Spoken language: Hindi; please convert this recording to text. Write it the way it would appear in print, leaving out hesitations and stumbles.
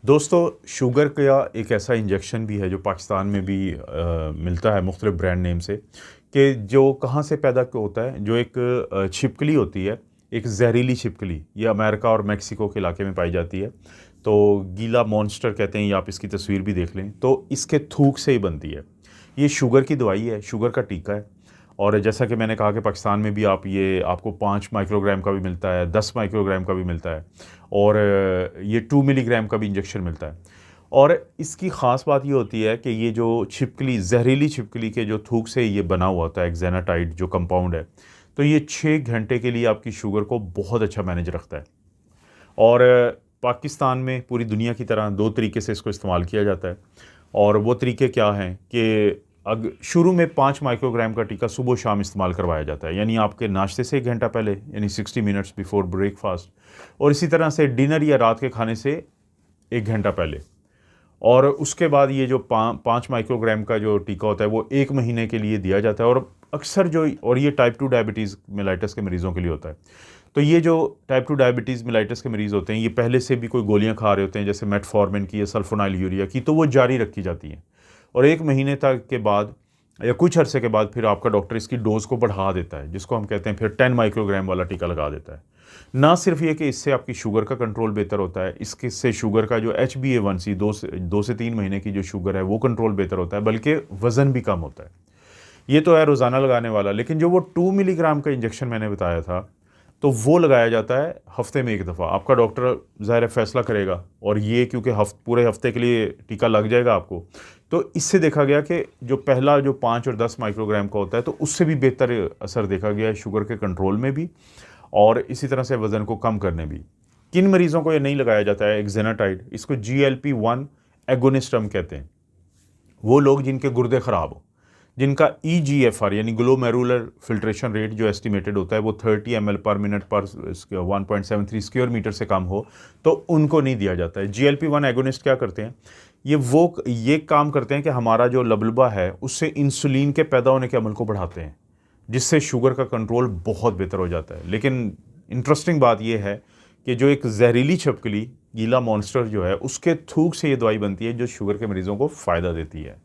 दोस्तों, शुगर का एक ऐसा इंजेक्शन भी है जो पाकिस्तान में भी मिलता है मुख्तलिफ ब्रांड नेम से, कि जो कहाँ से पैदा होता है। जो एक छिपकली होती है, एक जहरीली छिपकली, ये अमेरिका और मेक्सिको के इलाके में पाई जाती है। तो गीला मॉन्स्टर कहते हैं, या आप इसकी तस्वीर भी देख लें तो इसके थूक से ही बनती है। ये शुगर की दवाई है, शुगर का टीका है। और जैसा कि मैंने कहा कि पाकिस्तान में भी आपको 5 माइक्रोग्राम का भी मिलता है, 10 माइक्रोग्राम का भी मिलता है, और ये 2 मिलीग्राम का भी इंजेक्शन मिलता है। और इसकी ख़ास बात ये होती है कि ये जो छिपकली, जहरीली छिपकली के जो थूक से ये बना हुआ होता है, एक्जेनाटाइड जो कंपाउंड है, तो ये 6 घंटे के लिए आपकी शुगर को बहुत अच्छा मैनेज रखता है। और पाकिस्तान में पूरी दुनिया की तरह 2 तरीके से इसको इस्तेमाल किया जाता है। और वो तरीके क्या हैं कि अग शुरू में 5 माइक्रोग्राम का टीका सुबह शाम इस्तेमाल करवाया जाता है, यानी आपके नाश्ते से 1 घंटा पहले, यानी 60 मिनट्स बिफोर ब्रेकफास्ट। और इसी तरह से डिनर या रात के खाने से 1 घंटा पहले। और उसके बाद ये जो 5 माइक्रोग्राम का जो टीका होता है वो 1 महीने के लिए दिया जाता है। और अक्सर ये टाइप 2 डायबिटीज़ मेलाइटस के मरीज़ों के लिए होता है। तो ये जो टाइप 2 डायबिटीज़ मेलाइटस के मरीज़ होते हैं, ये पहले से भी कोई गोलियाँ खा रहे होते हैं, जैसे मेटफॉर्मिन की या सल्फोनाइल यूरिया की, तो वो जारी रखी जाती हैं। और 1 महीने तक के बाद या कुछ अरसे के बाद फिर आपका डॉक्टर इसकी डोज़ को बढ़ा देता है, जिसको हम कहते हैं फिर 10 माइक्रोग्राम वाला टीका लगा देता है। ना सिर्फ ये कि इससे आपकी शुगर का कंट्रोल बेहतर होता है, इसके से शुगर का जो HbA1c 2 से 3 महीने की जो शुगर है वो कंट्रोल बेहतर होता है, बल्कि वज़न भी कम होता है। ये तो है रोज़ाना लगाने वाला, लेकिन जो वो 2 मिलीग्राम का इंजेक्शन मैंने बताया था, तो वो लगाया जाता है हफ्ते में 1 दफ़ा। आपका डॉक्टर ज़ाहिर है फ़ैसला करेगा, और ये क्योंकि पूरे हफ्ते के लिए टीका लग जाएगा आपको, तो इससे देखा गया कि जो पहला जो 5 और 10 माइक्रोग्राम का होता है, तो उससे भी बेहतर असर देखा गया है शुगर के कंट्रोल में भी, और इसी तरह से वज़न को कम करने भी। किन मरीज़ों को ये नहीं लगाया जाता है एक्ज़ेनाटाइड, इसको GLP-1 एगोनिस्ट हम कहते हैं। वो लोग जिनके गुर्दे ख़राब हो, जिनका EGFR यानी ग्लोमेरुलर फिल्ट्रेशन रेट जो एस्टिमेटेड होता है वो 30 ml पर मिनट पर 1.73 स्क्वायर मीटर से कम हो, तो उनको नहीं दिया जाता है। GLP-1 एगोनिस्ट क्या करते हैं, ये काम करते हैं कि हमारा जो लबलबा है उससे इंसुलिन के पैदा होने के अमल को बढ़ाते हैं, जिससे शुगर का कंट्रोल बहुत बेहतर हो जाता है। लेकिन इंटरेस्टिंग बात यह है कि जो एक जहरीली छिपकली, गीला मॉन्स्टर जो है, उसके थूक से ये दवाई बनती है जो शुगर के मरीज़ों को फ़ायदा देती है।